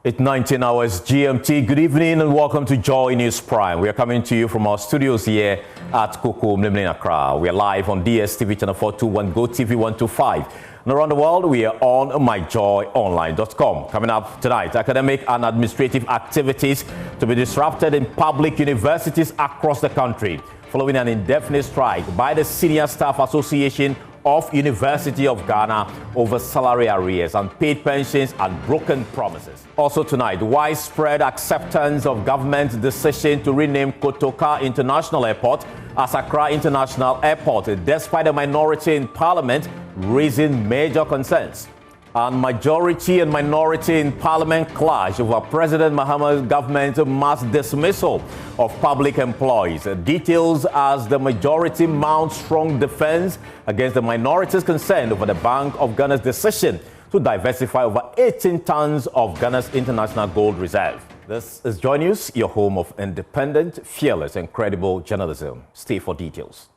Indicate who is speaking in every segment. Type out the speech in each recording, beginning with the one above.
Speaker 1: It's 19 hours GMT. Good evening and welcome to Joy News Prime. We are coming to you from our studios here at Koko Mlimlin, Accra. We are live on DSTV channel 421, Go TV 125. And around the world, we are on myjoyonline.com. Coming up tonight, academic and administrative activities to be disrupted in public universities across the country following an indefinite strike by the Senior Staff Association of University of Ghana over salary arrears, unpaid pensions and broken promises. Also tonight, widespread acceptance of government's decision to rename Kotoka International Airport as Accra International Airport, despite a minority in Parliament raising major concerns. And majority and minority in Parliament clash over President Mahama's government's mass dismissal of public employees. Details as the majority mounts strong defense against the minority's concern over the Bank of Ghana's decision to diversify over 18 tons of Ghana's international gold reserve. This is Joy News, your home of independent, fearless and credible journalism. Stay for details.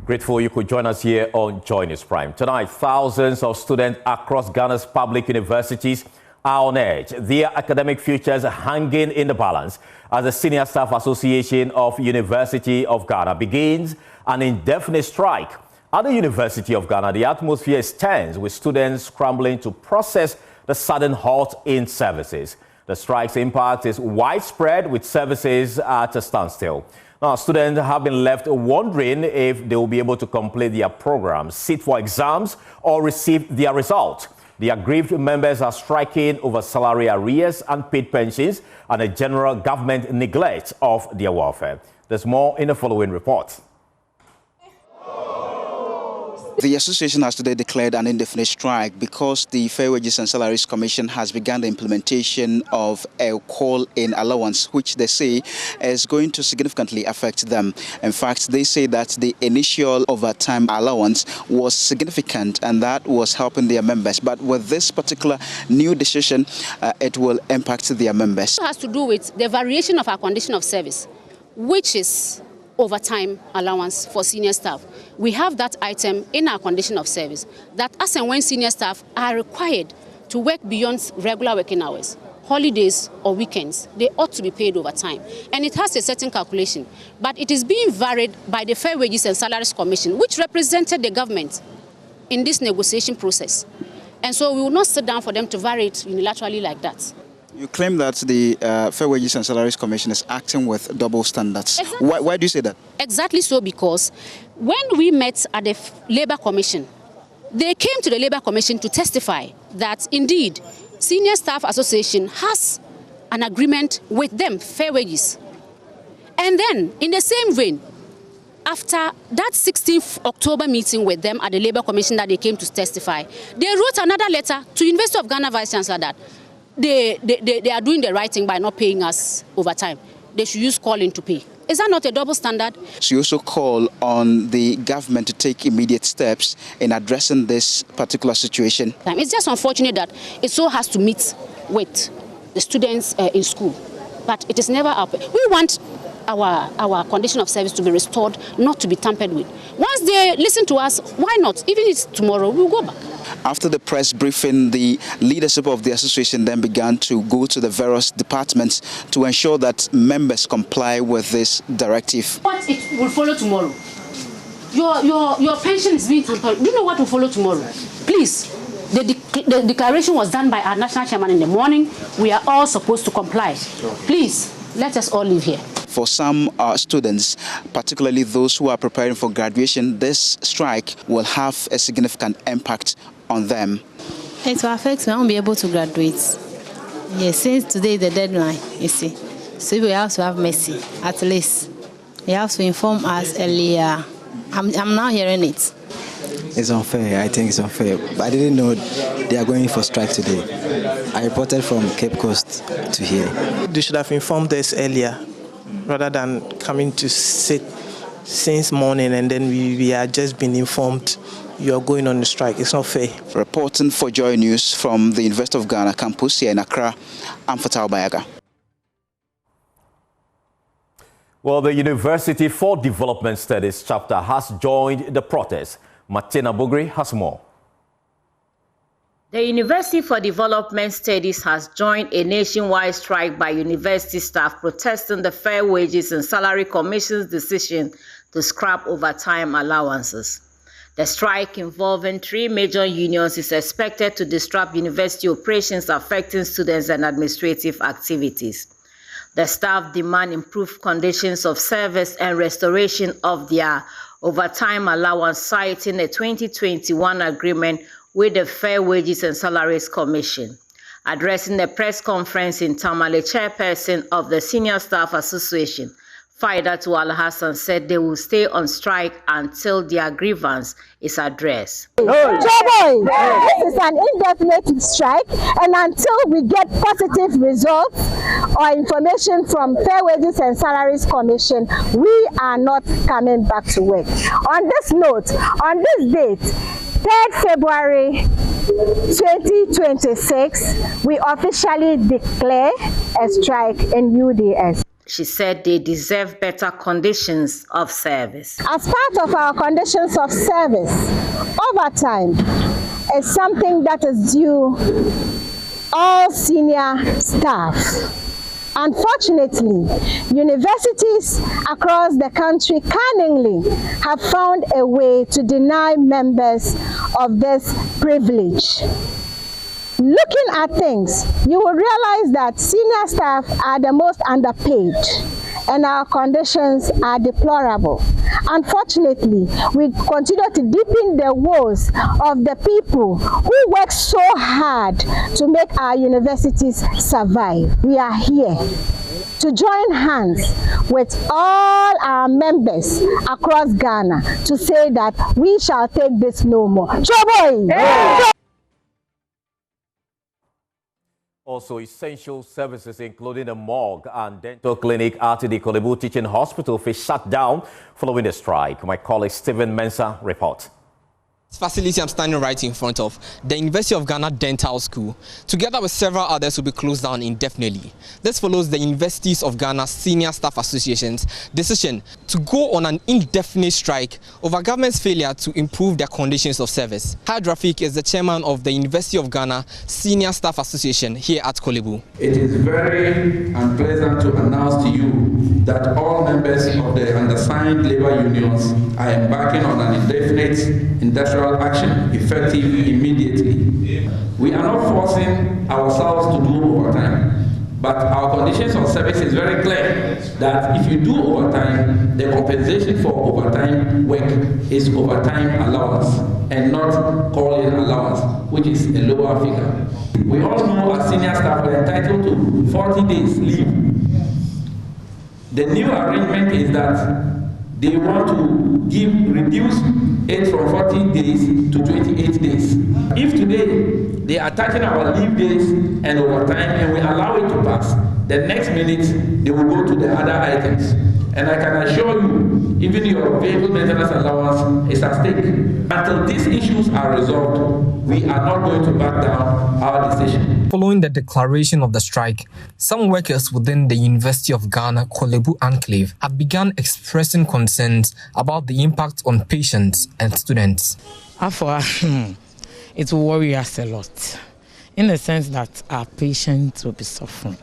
Speaker 1: Grateful you could join us here on Joy News Prime. Tonight, thousands of students across Ghana's public universities are on edge. Their academic futures are hanging in the balance as the Senior Staff Association of University of Ghana begins an indefinite strike. At the University of Ghana, the atmosphere is tense with students scrambling to process the sudden halt in services. The strike's impact is widespread with services at a standstill. Now, students have been left wondering if they will be able to complete their programs, sit for exams, or receive their result. The aggrieved members are striking over salary arrears, unpaid pensions, and a general government neglect of their welfare. There's more in the following report.
Speaker 2: The association has today declared an indefinite strike because the Fair Wages and Salaries Commission has begun the implementation of a call-in allowance, which they say is going to significantly affect them. In fact, they say that the initial overtime allowance was significant and that was helping their members. But with this particular new decision, it will impact their members.
Speaker 3: It has to do with the variation of our condition of service, which is overtime allowance for senior staff. We have that item in our condition of service that as and when senior staff are required to work beyond regular working hours, holidays or weekends, they ought to be paid overtime. And it has a certain calculation, but it is being varied by the Fair Wages and Salaries Commission, which represented the government in this negotiation process. And so we will not sit down for them to vary it unilaterally like that.
Speaker 2: You claim that the Fair Wages and Salaries Commission is acting with double standards.
Speaker 3: Exactly.
Speaker 2: Why do you say that?
Speaker 3: Exactly so, because when we met at the Labour Commission, they came to the Labour Commission to testify that indeed Senior Staff Association has an agreement with them, Fair Wages. And then in the same vein, after that 16th October meeting with them at the Labour Commission that they came to testify, they wrote another letter to University of Ghana Vice Chancellor that they are doing the right thing by not paying us overtime. They should use call-in to pay. Is that not a double standard?
Speaker 2: So you also call on the government to take immediate steps in addressing this particular situation.
Speaker 3: It's just unfortunate that it so has to meet with the students in school, but it is never up. We want our condition of service to be restored, not to be tampered with. Once they listen to us, why not? Even if it's tomorrow, we'll go back.
Speaker 2: After the press briefing, the leadership of the association then began to go to the various departments to ensure that members comply with this directive.
Speaker 3: What it will follow tomorrow? Your pension is being tampered. Do you know what will follow tomorrow? Please, the declaration was done by our national chairman in the morning. We are all supposed to comply. Please, let us all live here.
Speaker 2: For some students, particularly those who are preparing for graduation, this strike will have a significant impact on them.
Speaker 4: It will affect me. I won't be able to graduate. Yes, since today is the deadline, you see. So we have to have mercy, at least. They have to inform us earlier. I'm now hearing it.
Speaker 5: It's unfair. I think it's unfair. But I didn't know they are going for strike today. I reported from Cape Coast to here.
Speaker 6: They should have informed us earlier rather than coming to sit since morning and then we are just being informed you are going on the strike. It's not fair.
Speaker 2: Reporting for Joy News from the University of Ghana campus here in Accra, I'm Fatal Bayaga.
Speaker 1: Well, the University for Development Studies chapter has joined the protest. Martina Bugri has more.
Speaker 7: The University for Development Studies has joined a nationwide strike by university staff protesting the Fair Wages and Salary Commission's decision to scrap overtime allowances. The strike, involving 3 major unions, is expected to disrupt university operations, affecting students and administrative activities. The staff demand improved conditions of service and restoration of their overtime allowance, citing a 2021 agreement with the Fair Wages and Salaries Commission. Addressing a press conference in Tamale, chairperson of the Senior Staff Association, Faidatu Al-Hassan, said they will stay on strike until their grievance is addressed.
Speaker 8: Showbiz, this is an indefinite strike, and until we get positive results or information from Fair Wages and Salaries Commission, we are not coming back to work. On this note, on this date, 3rd February 2026, we officially declare a strike in UDS.
Speaker 7: She said they deserve better conditions of service.
Speaker 8: As part of our conditions of service, overtime is something that is due all senior staff. Unfortunately, universities across the country cunningly have found a way to deny members of this privilege. Looking at things, you will realize that senior staff are the most underpaid and our conditions are deplorable. Unfortunately, we continue to deepen the woes of the people who work so hard to make our universities survive. We are here to join hands with all our members across Ghana to say that we shall take this no more. Showbiz!
Speaker 1: Also, essential services, including the morgue and dental clinic at the Kolebu Teaching Hospital, face shut down following the strike. My colleague Stephen Mensah reports.
Speaker 9: This facility I'm standing right in front of, the University of Ghana Dental School, together with several others, will be closed down indefinitely. This follows the Universities of Ghana Senior Staff Association's decision to go on an indefinite strike over government's failure to improve their conditions of service. Haj Rafik is the chairman of the University of Ghana Senior Staff Association here at Kolebu.
Speaker 10: It is very unpleasant to announce to you that all members of the undersigned labor unions are embarking on an indefinite industrial action effective immediately. We are not forcing ourselves to do overtime, but our conditions of service is very clear that if you do overtime, the compensation for overtime work is overtime allowance and not call-in allowance, which is a lower figure. We all know as senior staff are entitled to 40 days leave. The new arrangement is that they want to reduce it from 40 days to 28 days. If today they are attaching our leave days and overtime and we allow it to pass, the next minute they will go to the other items. And I can assure you, even your vehicle maintenance allowance is at stake. Until these issues are resolved, we are not going to back down our decision.
Speaker 9: Following the declaration of the strike, some workers within the University of Ghana Kolebu Enclave have begun expressing concerns about the impact on patients and students.
Speaker 11: It will worry us a lot, in the sense that our patients will be suffering.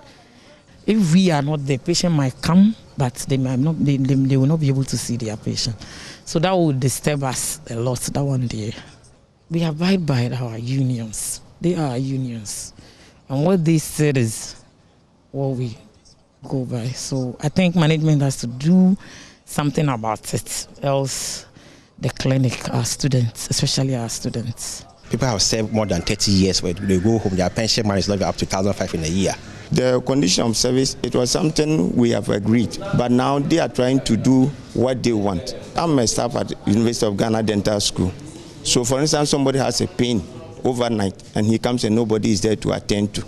Speaker 11: If we are not, the patient might come, but they might not. They will not be able to see their patient. So that will disturb us a lot. That one day, we abide by our unions. They are our unions, and what they said is what we go by. So I think management has to do something about it, else the clinic, our students, especially our students.
Speaker 12: People have served more than 30 years where they go home, their pension money is not up to 1,500 in a year.
Speaker 13: The condition of service, it was something we have agreed, but now they are trying to do what they want. I'm a staff at University of Ghana Dental School. So for instance, somebody has a pain overnight and he comes and nobody is there to attend to.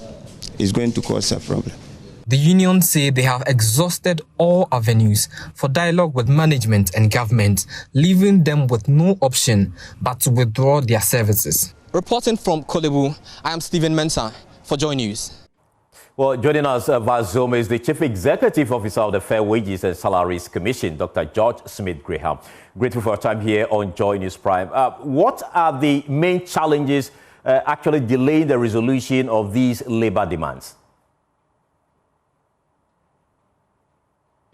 Speaker 13: It's going to cause a problem.
Speaker 9: The unions say they have exhausted all avenues for dialogue with management and government, leaving them with no option but to withdraw their services. Reporting from Kolebu, I am Stephen Mensah for Joy News.
Speaker 1: Well, joining us via Zoom is the Chief Executive Officer of the Fair Wages and Salaries Commission, Dr. George Smith Graham. Grateful for your time here on Joy News Prime. What are the main challenges actually delaying the resolution of these labor demands?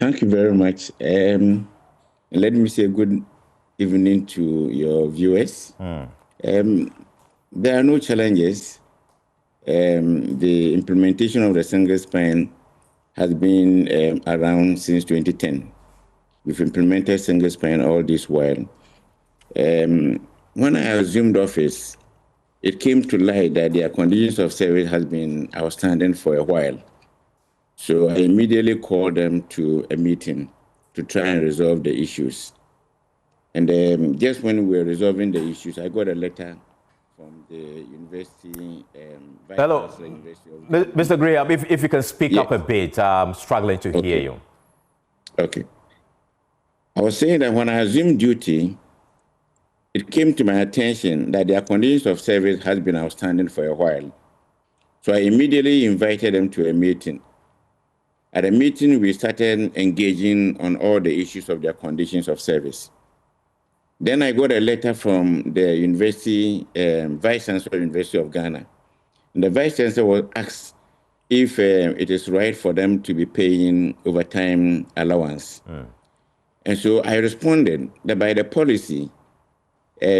Speaker 14: Thank you very much. Let me say good evening to your viewers. There are no challenges. The implementation of the single spine has been around since 2010. We've implemented single spine all this while. When I assumed office, it came to light that their conditions of service has been outstanding for a while. So I immediately called them to a meeting to try and resolve the issues. And just when we were resolving the issues, I got a letter from the university.
Speaker 1: Hello, Mr. Graham, if you can speak up a bit, I'm struggling to hear you.
Speaker 14: Okay. I was saying that when I assumed duty, it came to my attention that their conditions of service has been outstanding for a while. So I immediately invited them to a meeting. At a meeting, we started engaging on all the issues of their conditions of service. Then I got a letter from the university, Vice Chancellor of the University of Ghana. And the Vice Chancellor was asked if it is right for them to be paying overtime allowance. And so I responded that by the policy,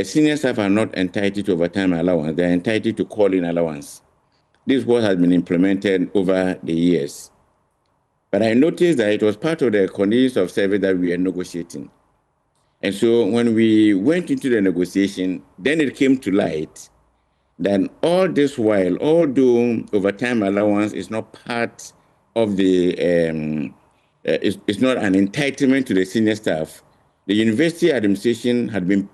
Speaker 14: senior staff are not entitled to overtime allowance. They're entitled to call-in allowance. This is what has been implemented over the years. But I noticed that it was part of the conditions of service that we are negotiating. And so when we went into the negotiation, then it came to light that all this while, although overtime allowance is not part of the, it's not an entitlement to the senior staff, the university administration had been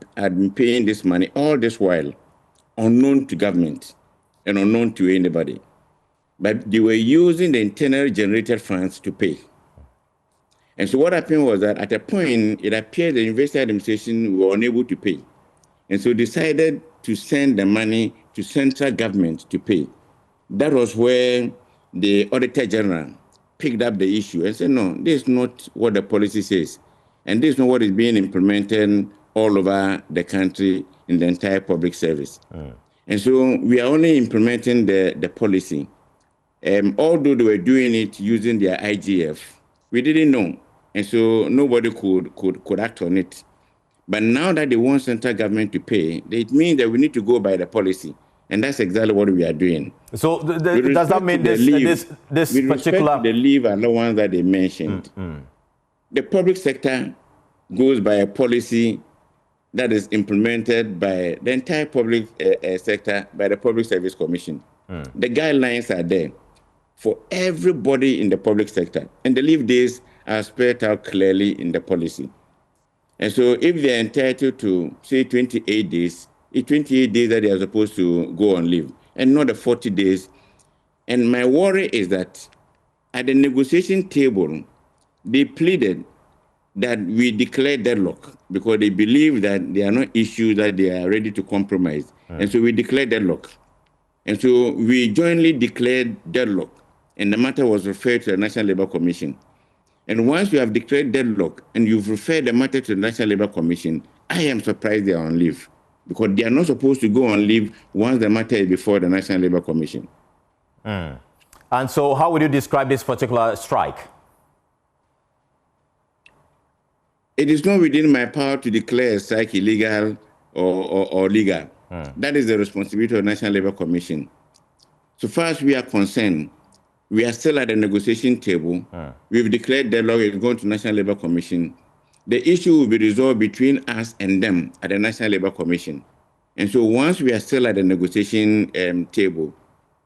Speaker 14: paying this money all this while, unknown to government and unknown to anybody. But they were using the internally generated funds to pay. And so what happened was that at a point, it appeared the university administration were unable to pay. And so decided to send the money to central government to pay. That was where the Auditor General picked up the issue and said, no, this is not what the policy says. And this is not what is being implemented all over the country in the entire public service. And so we are only implementing the policy. Although they were doing it using their IGF, we didn't know. And so nobody could act on it. But now that they want central government to pay, it means that we need to go by the policy. And that's exactly what we are doing.
Speaker 1: So does that mean this particular...
Speaker 14: the leave allowance that they mentioned, the public sector goes by a policy that is implemented by the entire public sector, by the Public Service Commission. The guidelines are there for everybody in the public sector. And the leave days are spelled out clearly in the policy. And so if they're entitled to, say, 28 days, it's 28 days that they are supposed to go on leave, and not the 40 days. And my worry is that at the negotiation table, they pleaded that we declare deadlock because they believe that there are no issues that they are ready to compromise. And so we declared deadlock. And so we jointly declared deadlock, and the matter was referred to the National Labour Commission. And once you have declared deadlock and you've referred the matter to the National Labour Commission, I am surprised they are on leave because they are not supposed to go on leave once the matter is before the National Labour Commission.
Speaker 1: And so how would you describe this particular strike?
Speaker 14: It is not within my power to declare a strike illegal or legal. That is the responsibility of the National Labour Commission. So far as we are concerned, we are still at the negotiation table. We've declared deadlock. It's going to National Labour Commission. The issue will be resolved between us and them at the National Labour Commission. And so once we are still at the negotiation table,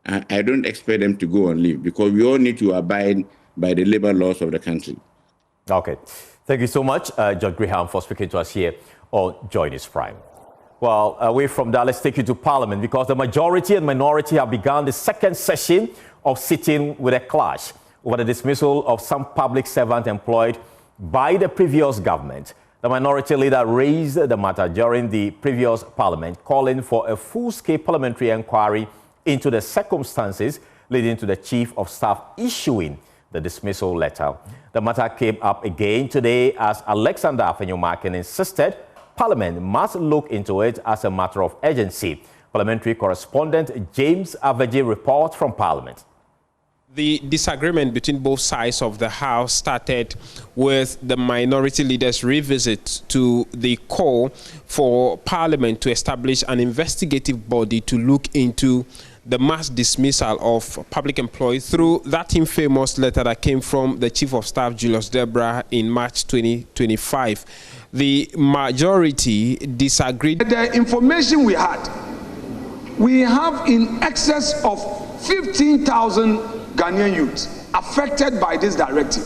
Speaker 14: I don't expect them to go on leave because we all need to abide by the labor laws of the country.
Speaker 1: Okay. Thank you so much, George Graham, for speaking to us here on Joy News Prime. Well, away from that, let's take you to Parliament because the majority and minority have begun the second session of sitting with a clash. over the dismissal of some public servant employed by the previous government. The minority leader raised the matter during the previous parliament, calling for a full-scale parliamentary inquiry into the circumstances leading to the Chief of Staff issuing the dismissal letter. The matter came up again today as Alexander Afenyomakin insisted Parliament must look into it as a matter of urgency. Parliamentary correspondent James Aveji reports from Parliament.
Speaker 15: The disagreement between both sides of the House started with the minority leader's revisit to the call for Parliament to establish an investigative body to look into the mass dismissal of public employees through that infamous letter that came from the Chief of Staff, Julius Debra, in March 2025. The majority disagreed.
Speaker 16: The information we had, we have in excess of 15,000 Ghanaian youths affected by this directive,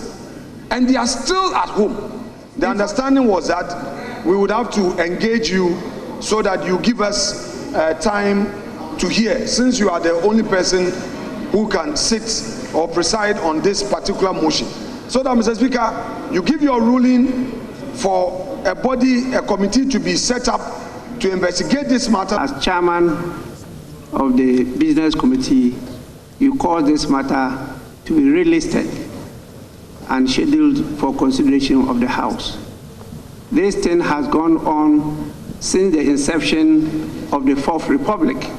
Speaker 16: and they are still at home. The understanding was that we would have to engage you so that you give us time to hear, since you are the only person who can sit or preside on this particular motion. So that, Mr. Speaker, you give your ruling for a body, a committee to be set up to investigate this matter.
Speaker 17: As chairman of the business committee, you call this matter to be relisted and scheduled for consideration of the House. This thing has gone on since the inception of the Fourth Republic.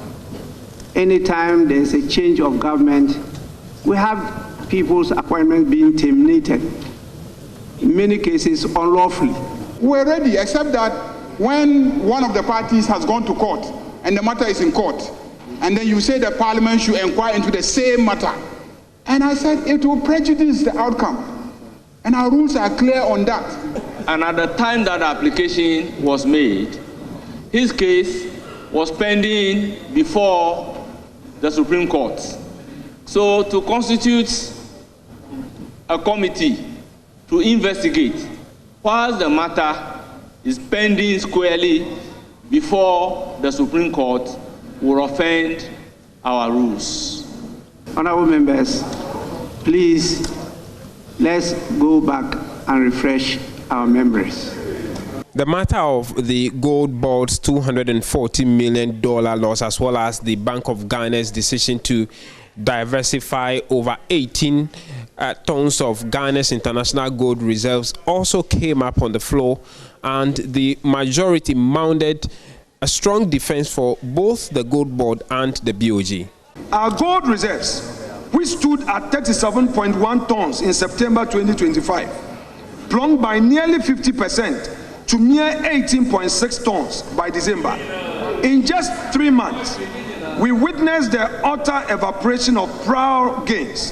Speaker 17: Anytime there's a change of government, we have people's appointments being terminated, in many cases unlawfully.
Speaker 18: We're ready, except that when one of the parties has gone to court and the matter is in court, and then you say the Parliament should inquire into the same matter. And I said it will prejudice the outcome. And our rules are clear on that.
Speaker 19: And at the time that the application was made, his case was pending before the Supreme Court. So to constitute a committee to investigate whilst the matter is pending squarely before the Supreme Court will offend our rules.
Speaker 17: Honorable members, please let's go back and refresh our memories.
Speaker 15: The matter of the gold board's $240 million loss, as well as the Bank of Ghana's decision to diversify over 18 tons of Ghana's international gold reserves, also came up on the floor, and the majority mounted a strong defense for both the gold board and the BOG.
Speaker 16: Our gold reserves, which stood at 37.1 tons in September 2025, plunged by nearly 50% to mere 18.6 tons by December. In just 3 months, we witnessed the utter evaporation of prior gains,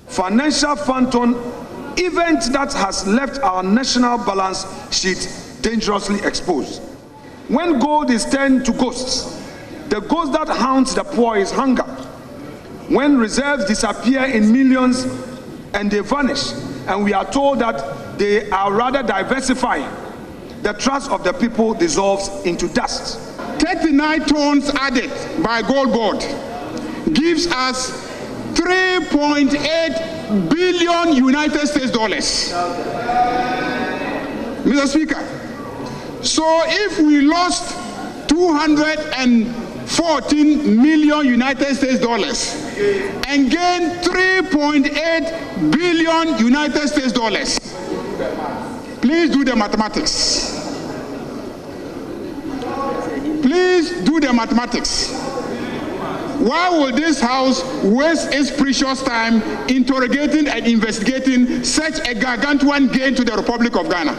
Speaker 16: financial phantom event that has left our national balance sheet dangerously exposed. When gold is turned to ghosts, the ghost that haunts the poor is hunger. When reserves disappear in millions and they vanish, and we are told that they are rather diversifying, the trust of the people dissolves into dust.
Speaker 18: 39 tons added by gold board gives us 3.8 billion United States dollars. Mr. Speaker, so if we lost 214 million United States dollars and gained 3.8 billion United States dollars, please do the mathematics. Please do the mathematics. Why will this House waste its precious time interrogating and investigating such a gargantuan gain to the Republic of Ghana?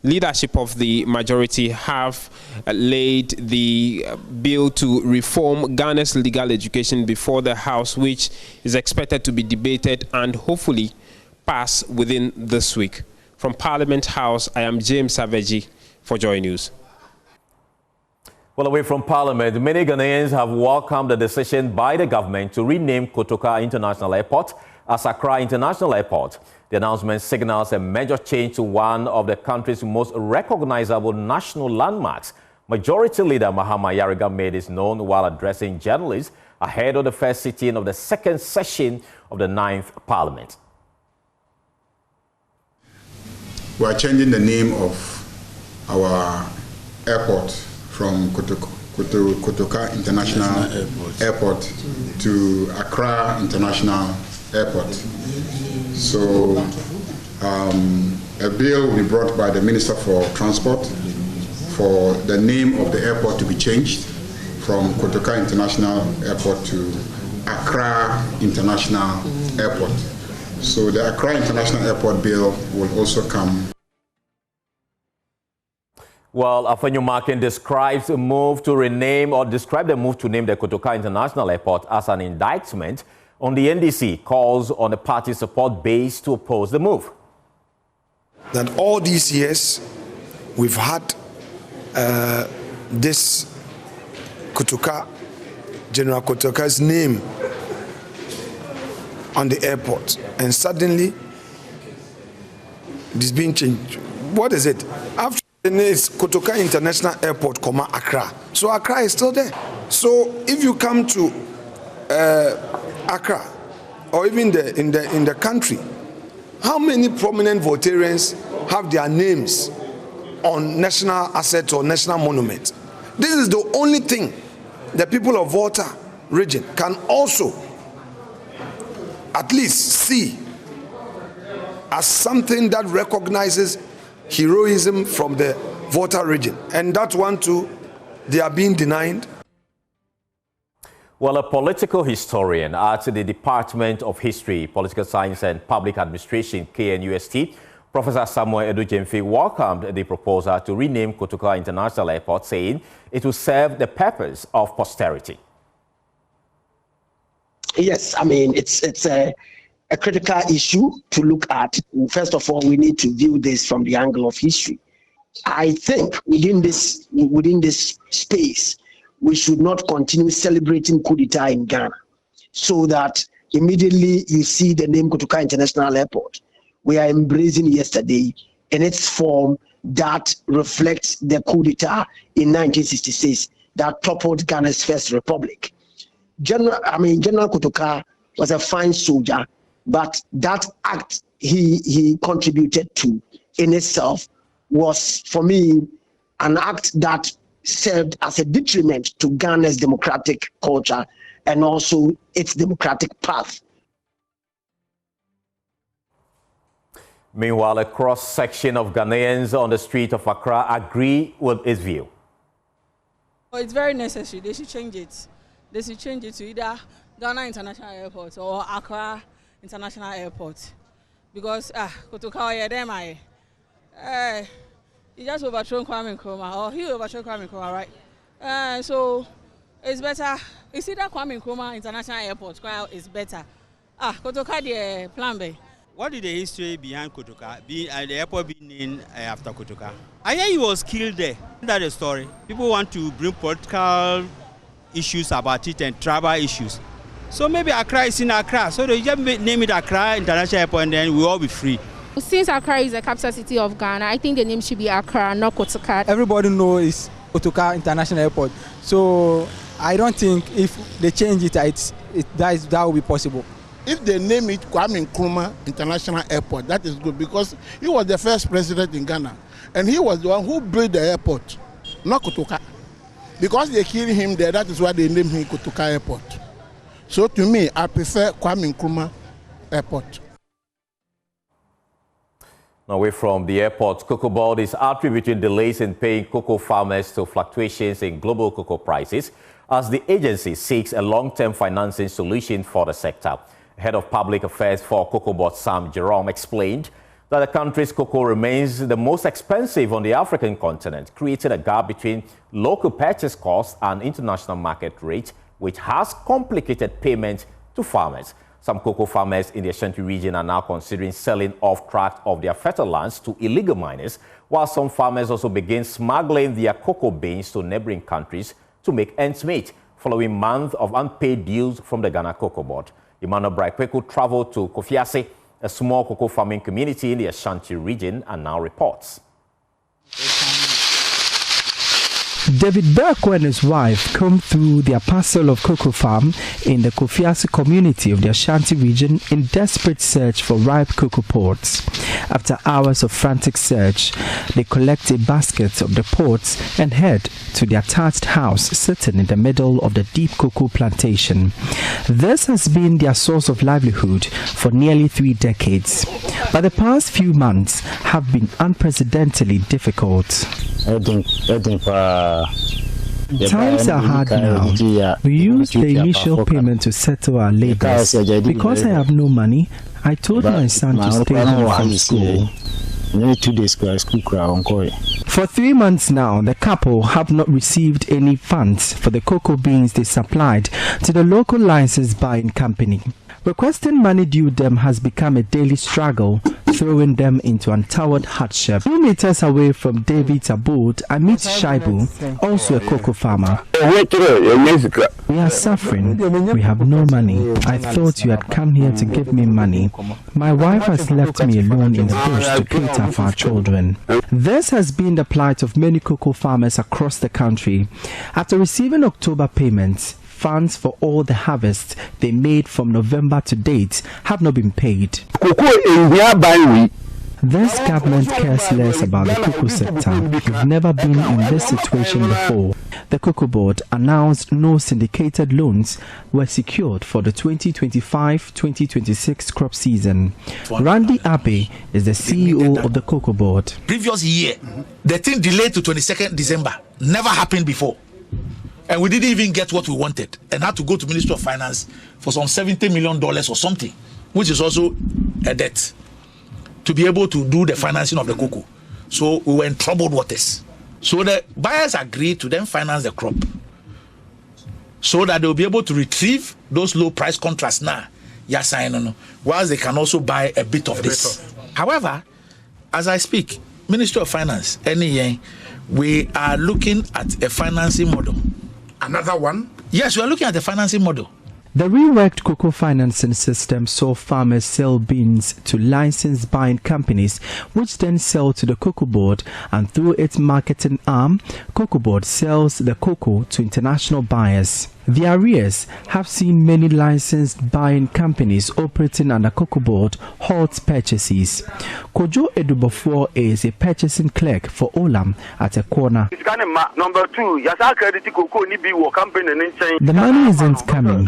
Speaker 15: Leadership of the majority have laid the bill to reform Ghana's legal education before the House, which is expected to be debated and hopefully pass within this week. From Parliament House, I am James Aveji for Joy News.
Speaker 1: Well, away from Parliament, many Ghanaians have welcomed the decision by the government to rename Kotoka International Airport as Accra International Airport. The announcement signals a major change to one of the country's most recognizable national landmarks, Majority Leader Mahama Yariga made this known while addressing journalists ahead of the first sitting of the second session of the 9th Parliament.
Speaker 18: We are changing the name of our airport from Kotoka International Airport to Accra International Airport. So a bill will be brought by the Minister for Transport for the name of the airport to be changed from Kotoka International Airport to Accra International Airport. So the Accra International Airport bill will also come.
Speaker 1: Well, Afenyomakin describes the move to rename or describe the move to name the Kotoka International Airport as an indictment on the NDC, calls on the party support base to oppose the move.
Speaker 16: That all these years we've had this Kotoka, General Kotoka's name on the airport, and suddenly it is being changed. What is it? After it's Kotoka International Airport, Accra. So Accra is still there. So if you come to Accra, or even in the country, how many prominent Voltarians have their names on national assets or national monuments? This is the only thing the people of Volta region can also at least see as something that recognizes heroism from the Volta region. And that one too, they are being denied.
Speaker 1: Well, a political historian at the Department of History, Political Science and Public Administration, KNUST, Professor Samuel Edujemfi, welcomed the proposal to rename Kotoka International Airport, saying it will serve the purpose of posterity.
Speaker 20: Yes, I mean, it's a critical issue to look at. First of all, we need to view this from the angle of history. I think within this space, we should not continue celebrating coup d'etat in Ghana, so that immediately you see the name Kotoka International Airport. We are embracing yesterday in its form that reflects the coup d'etat in 1966 that toppled Ghana's first republic. General Kotoka was a fine soldier, but that act he contributed to in itself was, for me, an act that served as a detriment to Ghana's democratic culture and also its democratic path.
Speaker 1: Meanwhile, a cross-section of Ghanaians on the street of Accra agree with his view.
Speaker 21: Well, it's very necessary. They should change it. They should change it to either Ghana International Airport or Accra International Airport. Because, Kotoka, he just overthrown Kwame Nkrumah, or he overthrew Kwame Nkrumah, right? So it's better. It's either Kwame Nkrumah International Airport is better. Kotoka, the plan B.
Speaker 22: What is the history behind Kotoka, the airport being named after Kotoka? I hear he was killed there. That's the story. People want to bring political issues about it and tribal issues. So maybe Accra is in Accra. So they just name it Accra International Airport and then we'll all be free.
Speaker 23: Since Accra is the capital city of Ghana, I think the name should be Accra, not Kotoka.
Speaker 24: Everybody knows it's Kotoka International Airport. So I don't think if they change it, that will be possible.
Speaker 25: If they name it Kwame Nkrumah International Airport, that is good because he was the first president in Ghana. And he was the one who built the airport, not Kotoka. Because they killed him there, that is why they named him Kotoka Airport. So to me, I prefer Kwame Nkrumah Airport.
Speaker 1: Away from the airport, Cocoa Board is attributing delays in paying cocoa farmers to fluctuations in global cocoa prices as the agency seeks a long-term financing solution for the sector. Head of Public Affairs for Cocoa Board, Sam Jerome, explained that the country's cocoa remains the most expensive on the African continent, creating a gap between local purchase costs and international market rate, which has complicated payment to farmers. Some cocoa farmers in the Ashanti region are now considering selling off tracts of their fertile lands to illegal miners, while some farmers also begin smuggling their cocoa beans to neighboring countries to make ends meet, following months of unpaid dues from the Ghana Cocoa Board. Emmanuel Braikweku traveled to Kofiase, a small cocoa farming community in the Ashanti region, and now reports.
Speaker 2: David Berko and his wife combed through their parcel of cocoa farm in the Kofiase community of the Ashanti region in desperate search for ripe cocoa pods. After hours of frantic search, they collect a basket of the pods and head to their thatched house sitting in the middle of the deep cocoa plantation. This has been their source of livelihood for nearly 3 decades. But the past few months have been unprecedentedly difficult. Times are hard now. We used the initial payment to settle our labors. Because I have no money, I told my son to stay home from school. For 3 months now, the couple have not received any funds for the cocoa beans they supplied to the local license buying company. Requesting money due them has become a daily struggle, throwing them into untoward hardship. 2 meters away from David's abode, I meet Shaibu, also a cocoa farmer. We are suffering. We have no money. I thought you had come here to give me money. My wife has left me alone in the bush to cater for our children. This has been the plight of many cocoa farmers across the country. After receiving October payments, funds for all the harvests they made from November to date have not been paid. This government cares less about the cocoa sector. We've never been in this situation before. The Cocoa Board announced no syndicated loans were secured for the 2025-2026 crop season. Randy Abe is the CEO of the Cocoa Board.
Speaker 3: Previous year, the thing delayed to 22nd December. Never happened before. And we didn't even get what we wanted and had to go to Ministry of Finance for some $70 million or something, which is also a debt, to be able to do the financing of the cocoa. So we were in troubled waters. So the buyers agreed to then finance the crop so that they'll be able to retrieve those low price contracts now, whilst they can also buy a bit of this. However, as I speak, Ministry of Finance, we are looking at a financing model. Another one? Yes, we are looking at the financing model.
Speaker 2: The reworked cocoa financing system saw farmers sell beans to licensed buying companies, which then sell to the Cocoa Board, and through its marketing arm, Cocoa Board sells the cocoa to international buyers. The arrears have seen many licensed buying companies operating under Cocoa Board halt purchases. Kojo Edubofo is a purchasing clerk for Olam at a corner. The money isn't coming.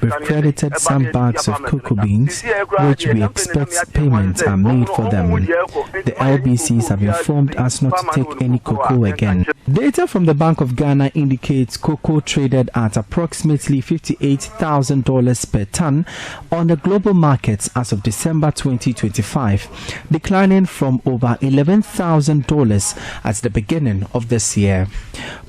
Speaker 2: We've credited some bags of cocoa beans, which we expect payments are made for them. The LBCs have informed us not to take any cocoa again. Data from the Bank of Ghana indicates cocoa traded at approximately $58,000 per ton on the global markets as of December 2025, declining from over $11,000 at the beginning of this year.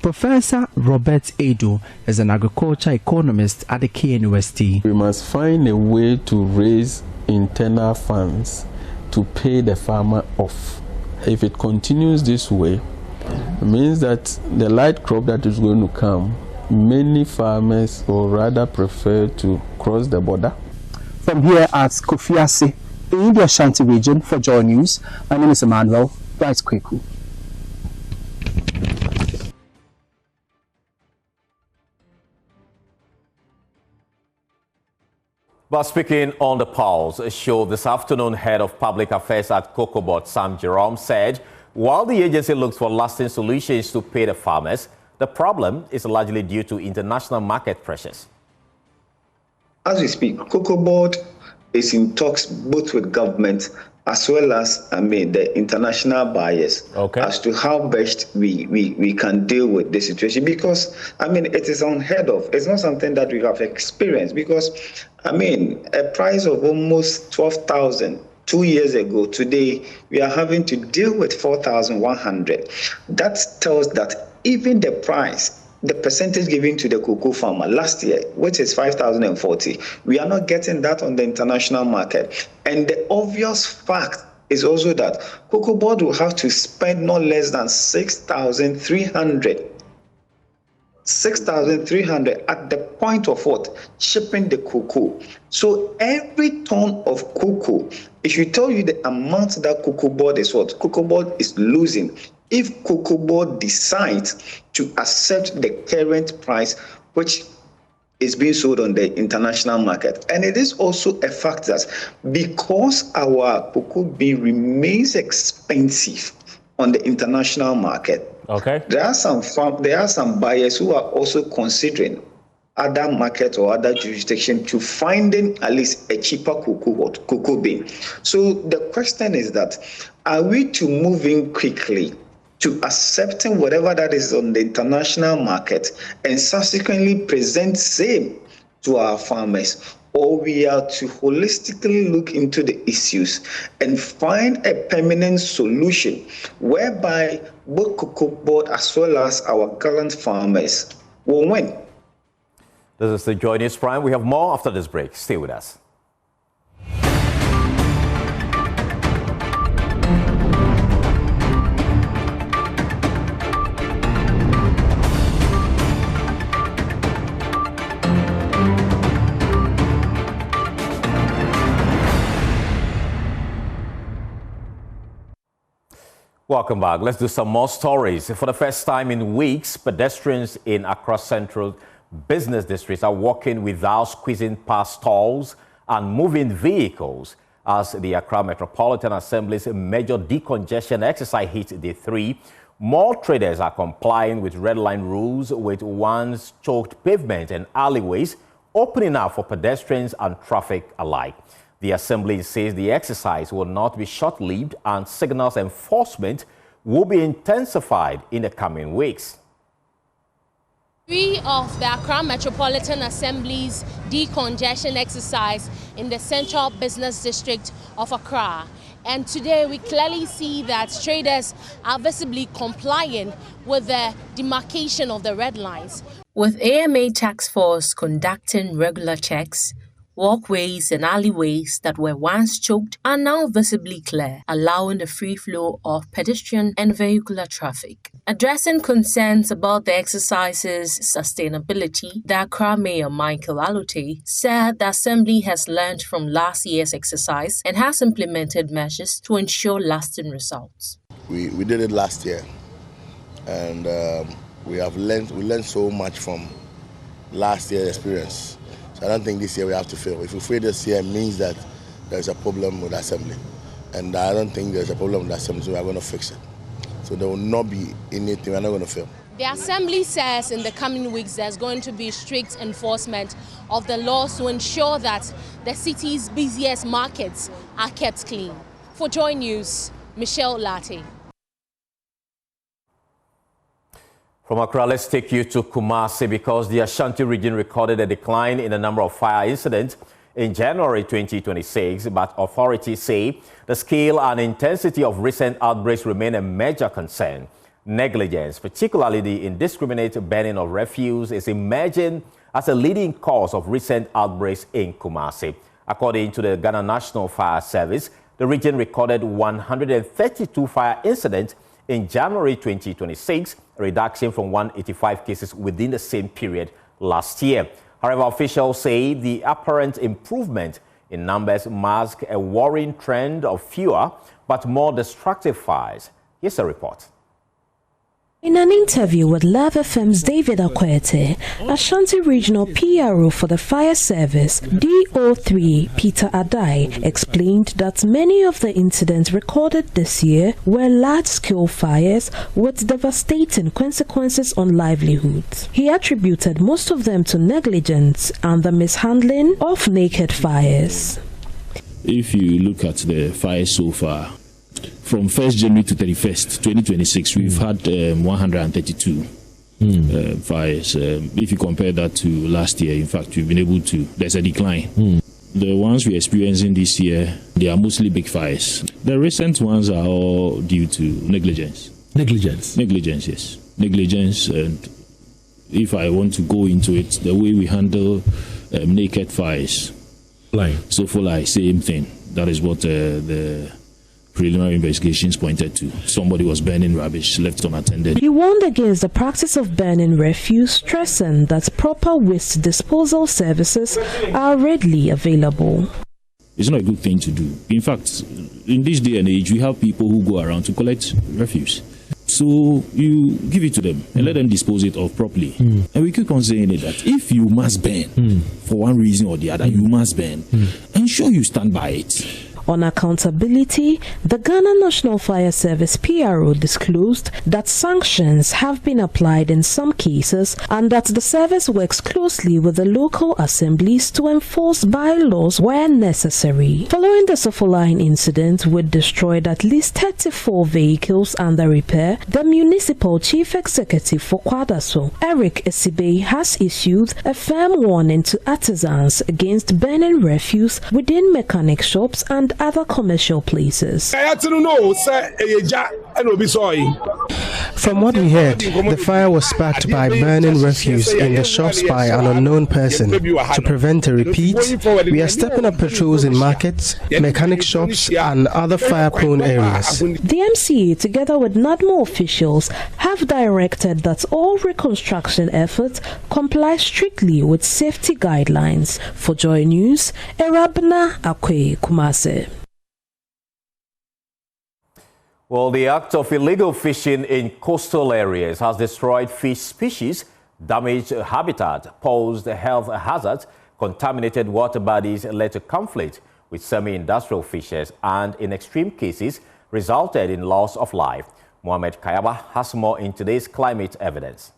Speaker 2: Professor Robert Edu is an agriculture economist at the KNUST.
Speaker 4: We must find a way to raise internal funds to pay the farmer off. If it continues this way, it means that the light crop that is going to come, many farmers will rather prefer to cross the border.
Speaker 2: From here at Kofiase in the Ashanti region for Joy News, my name is Emmanuel Bright Kweku.
Speaker 1: But speaking on the Pulse show this afternoon, Head of Public Affairs at Cocoa Board, Sam Jerome, said while the agency looks for lasting solutions to pay the farmers, the problem is largely due to international market pressures.
Speaker 5: As we speak, Cocoa Board is in talks both with government as well as, the international buyers as to how best we can deal with this situation. Because, it is unheard of. It's not something that we have experienced because, a price of almost 12,000 2 years ago, today, we are having to deal with 4,100. That tells that even the price, the percentage given to the cocoa farmer last year, which is 5,040, we are not getting that on the international market. And the obvious fact is also that Cocoa Board will have to spend not less than 6,300 at the point of what? Shipping the cocoa. So every ton of cocoa, if you tell you the amount that Cocoa Board is what? Cocoa Board is losing if Cocoa Board decides to accept the current price, which is being sold on the international market. And it is also a fact that because our cocoa bean remains expensive on the international market, there are some buyers who are also considering other markets or other jurisdictions to finding at least a cheaper cocoa bean. So the question is that, are we to move in quickly to accepting whatever that is on the international market and subsequently present same to our farmers, or we are to holistically look into the issues and find a permanent solution whereby both Cocoa Board as well as our gallant farmers will win?
Speaker 1: This is the Joy News Prime. We have more after this break. Stay with us. Welcome back. Let's do some more stories. For the first time in weeks, pedestrians in Accra Central business districts are walking without squeezing past stalls and moving vehicles as the Accra Metropolitan Assembly's major decongestion exercise hits day 3. More traders are complying with red line rules, with once choked pavement and alleyways opening up for pedestrians and traffic alike. The Assembly says the exercise will not be short-lived and signals enforcement will be intensified in the coming weeks.
Speaker 6: 3 of the Accra Metropolitan Assembly's decongestion exercise in the Central Business District of Accra. And today we clearly see that traders are visibly complying with the demarcation of the red lines.
Speaker 7: With AMA Task Force conducting regular checks, walkways and alleyways that were once choked are now visibly clear, allowing the free flow of pedestrian and vehicular traffic. Addressing concerns about the exercise's sustainability, the Accra Mayor Michael Alote said the Assembly has learned from last year's exercise and has implemented measures to ensure lasting results.
Speaker 8: We did it last year, and we learned so much from last year's experience. So I don't think this year we have to fail. If we fail this year, it means that there's a problem with the Assembly. And I don't think there's a problem with the Assembly, so we are going to fix it. So there will not be anything, we're not going to fail.
Speaker 6: The Assembly says in the coming weeks there's going to be strict enforcement of the laws to ensure that the city's busiest markets are kept clean. For Joy News, Michelle Latte.
Speaker 1: From Accra, let's take you to Kumasi because the Ashanti region recorded a decline in the number of fire incidents in January 2026, but authorities say the scale and intensity of recent outbreaks remain a major concern. Negligence, particularly the indiscriminate burning of refuse, is emerging as a leading cause of recent outbreaks in Kumasi. According to the Ghana National Fire Service, the region recorded 132 fire incidents in January 2026, a reduction from 185 cases within the same period last year. However, officials say the apparent improvement in numbers mask a worrying trend of fewer but more destructive fires. Here's a report.
Speaker 10: In an interview with Love FM's David Akwete, Ashanti Regional PRO for the Fire Service, DO3 Peter Adai, explained that many of the incidents recorded this year were large-scale fires with devastating consequences on livelihoods. He attributed most of them to negligence and the mishandling of naked fires.
Speaker 11: If you look at the fires so far, from 1st January to 31st, 2026, we've had 132 fires. If you compare that to last year, in fact, we've been able to, there's a decline. The ones we're experiencing this year, they are mostly big fires. The recent ones are all due to negligence. Negligence? Negligence, yes. Negligence, and if I want to go into it, the way we handle naked fires. So for like, same thing. That is what the preliminary investigations pointed to. Somebody was burning rubbish left unattended.
Speaker 10: He warned against the practice of burning refuse, stressing that proper waste disposal services are readily available.
Speaker 11: It's not a good thing to do. In fact, in this day and age, we have people who go around to collect refuse. So you give it to them and let them dispose it off properly. And we keep on saying it that if you must burn for one reason or the other, you must burn. Ensure you stand by it.
Speaker 10: On accountability, the Ghana National Fire Service PRO disclosed that sanctions have been applied in some cases and that the service works closely with the local assemblies to enforce bylaws where necessary. Following the Sofoline incident, which destroyed at least 34 vehicles under repair, the municipal chief executive for Kwadaso, Eric Esibe, has issued a firm warning to artisans against burning refuse within mechanic shops and other commercial places.
Speaker 2: From what we heard, the fire was sparked by burning refuse in the shops by an unknown person. To prevent a repeat, we are stepping up patrols in markets, mechanic shops, and other fire-prone areas.
Speaker 10: The MCA, together with NADMO officials, have directed that all reconstruction efforts comply strictly with safety guidelines. For Joy News, Erabna Akwe Kumase.
Speaker 1: Well, the act of illegal fishing in coastal areas has destroyed fish species, damaged habitat, posed health hazards, contaminated water bodies, led to conflict with semi-industrial fishers, and in extreme cases, resulted in loss of life. Mohamed Kayaba has more in today's climate evidence.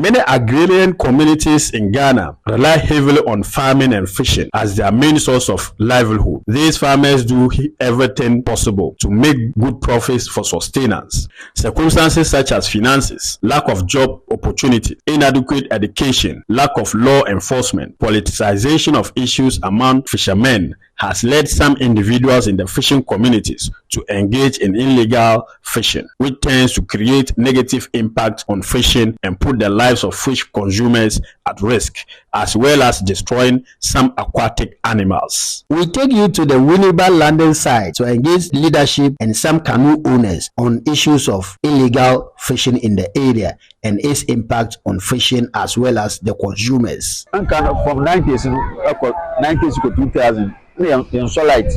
Speaker 9: Many agrarian communities in Ghana rely heavily on farming and fishing as their main source of livelihood. These farmers do everything possible to make good profits for sustenance. Circumstances such as finances, lack of job opportunity, inadequate education, lack of law enforcement, politicization of issues among fishermen has led some individuals in the fishing communities to engage in illegal fishing, which tends to create negative impact on fishing and put the lives of fish consumers at risk, as well as destroying some aquatic animals.
Speaker 20: We take you to the Winneba landing site to engage leadership and some canoe owners on issues of illegal fishing in the area and its impact on fishing as well as the consumers.
Speaker 12: From 90s to 2000, we saw light.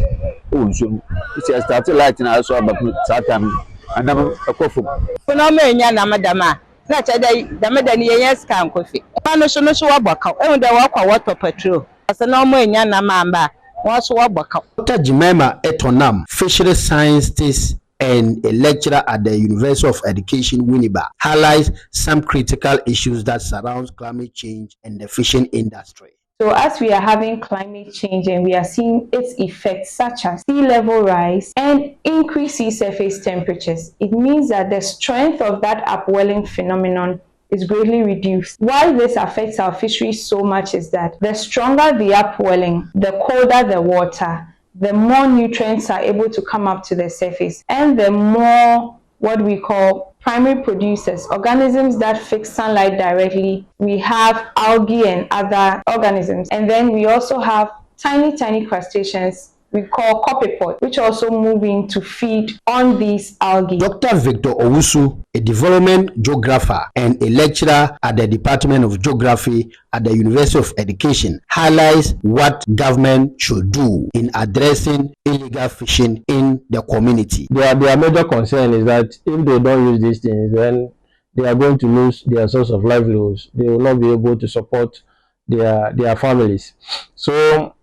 Speaker 12: It's started lighting also about that time. And I'm a coffee.
Speaker 13: Madama. Not the Madame yes can coffee. Panoso Wabaka, and the walk water patrol. As a normal Yana Mamba was Wabaka.
Speaker 20: Dr. Jemima Etonam, fishery scientist and a lecturer at the University of Education, Winneba, highlights some critical issues that surround climate change and the fishing industry.
Speaker 14: So as we are having climate change and we are seeing its effects such as sea level rise and increased sea surface temperatures, it means that the strength of that upwelling phenomenon is greatly reduced. Why this affects our fisheries so much is that the stronger the upwelling, the colder the water, the more nutrients are able to come up to the surface, and the more what we call primary producers, organisms that fix sunlight directly. We have algae and other organisms. And then we also have tiny crustaceans we call copepod, which also move in to feed on these algae.
Speaker 20: Dr. Victor Owusu, a development geographer and a lecturer at the Department of Geography at the University of Education, highlights what government should do in addressing illegal fishing in the community.
Speaker 12: Their major concern is that if they don't use these things, then they are going to lose their source of livelihoods. They will not be able to support their families. So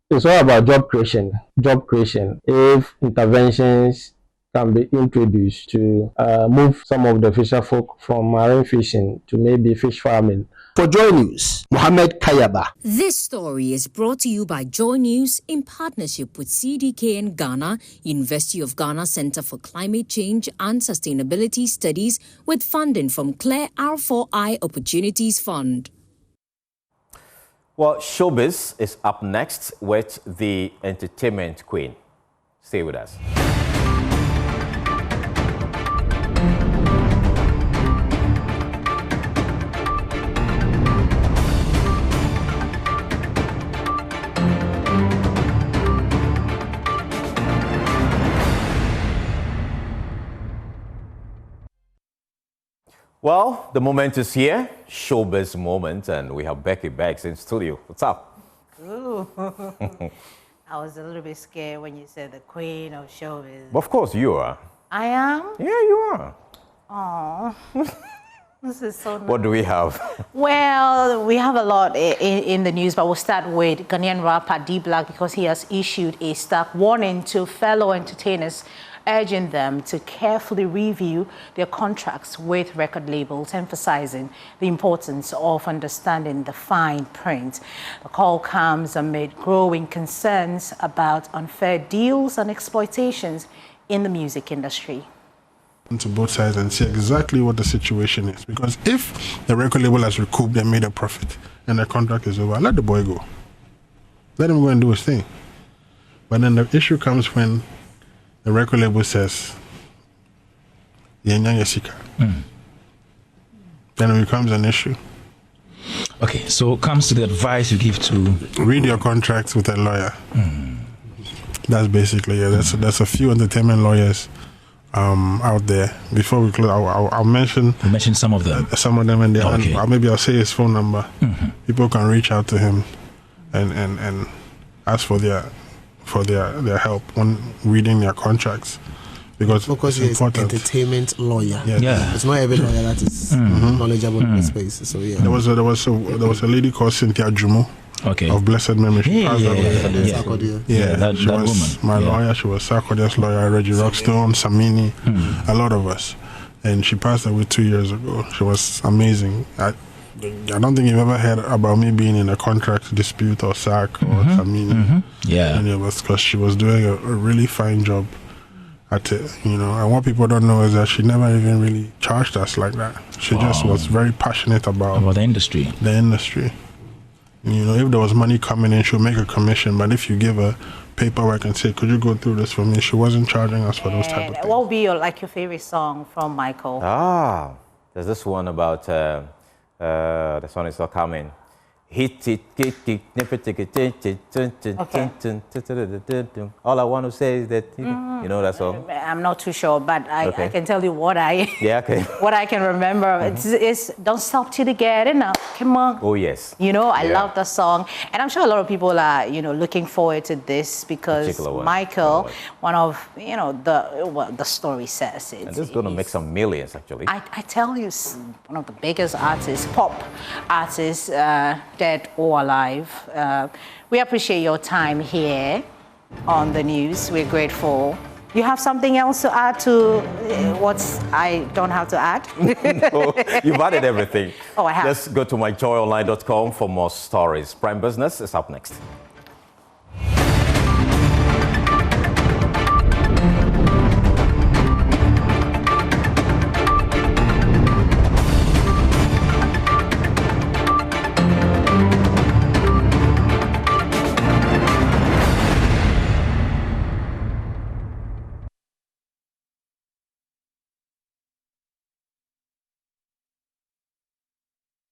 Speaker 12: it's all about job creation. If interventions can be introduced to move some of the fisher folk from marine fishing to maybe fish farming.
Speaker 20: For Joy News, Mohamed Kayaba.
Speaker 19: This story is brought to you by Joy News in partnership with CDKN Ghana, University of Ghana Center for Climate Change and Sustainability Studies, with funding from Claire R4I Opportunities Fund.
Speaker 1: Well, Showbiz is up next with the entertainment queen. Stay with us. Well, the moment is here, Showbiz moment, and we have Becky Beggs in studio. What's up?
Speaker 15: Ooh. I was a little bit scared when you said the queen of showbiz.
Speaker 1: Of course you are.
Speaker 15: I am?
Speaker 1: Yeah, you are.
Speaker 15: Oh, this is so nice.
Speaker 1: What do we have?
Speaker 15: Well, we have a lot in the news, but we'll start with Ghanaian rapper D Black because he has issued a stark warning to fellow entertainers, urging them to carefully review their contracts with record labels, emphasizing the importance of understanding the fine print. The call comes amid growing concerns about unfair deals and exploitations in the music industry.
Speaker 16: To both sides and see exactly what the situation is. Because if the record label has recouped and made a profit and the contract is over, let the boy go. Let him go and do his thing. But then the issue comes when the record label says, then it becomes an issue.
Speaker 17: Okay, so it comes to the advice you give to...
Speaker 16: Read your contracts with a lawyer. That's basically it. There's a few entertainment lawyers out there. Before we close, I'll mention...
Speaker 17: We'll mention some of them.
Speaker 16: Some of them, and maybe I'll say his phone number. People can reach out to him and ask for their help when reading their contracts, because it's important.
Speaker 18: Entertainment lawyer.
Speaker 16: Yeah.
Speaker 18: It's not every lawyer that is knowledgeable in the space. So yeah.
Speaker 16: There was a lady called Cynthia Jumo.
Speaker 17: Okay.
Speaker 16: Of blessed memory. She passed away.
Speaker 17: That
Speaker 16: she was
Speaker 17: woman.
Speaker 16: my lawyer. She was Sarkodie's lawyer, Reggie Rockstone, Samini, a lot of us. And she passed away 2 years ago. She was amazing. I don't think you've ever heard about me being in a contract dispute or SAC or Samini.
Speaker 17: Yeah.
Speaker 16: And it was because she was doing a really fine job at it, And what people don't know is that she never even really charged us like that. She just was very passionate about
Speaker 17: the industry.
Speaker 16: The industry. If there was money coming in, she'll make a commission. But if you give her paperwork and say, could you go through this for me? She wasn't charging us for those type of things.
Speaker 15: What would be your favorite song from Michael?
Speaker 1: There's this one about, this one is not coming. Hit it, kick it, nip it, take it, all I want to say is that, you know that song?
Speaker 15: I'm not too sure, but I can tell you what what I can remember. It's Don't Stop Till You Get Enough. Come on.
Speaker 1: Oh, yes.
Speaker 15: I love the song. And I'm sure a lot of people are, looking forward to this because Michael, one of, the story says it.
Speaker 1: And this is going to make some millions, actually.
Speaker 15: I tell you, one of the biggest artists, pop artists, dead or alive. We appreciate your time here on the news. We're grateful. You have something else to add to what I don't have to add?
Speaker 1: No, you've added everything.
Speaker 15: Oh, I have.
Speaker 1: Let's go to myjoyonline.com for more stories. Prime Business is up next.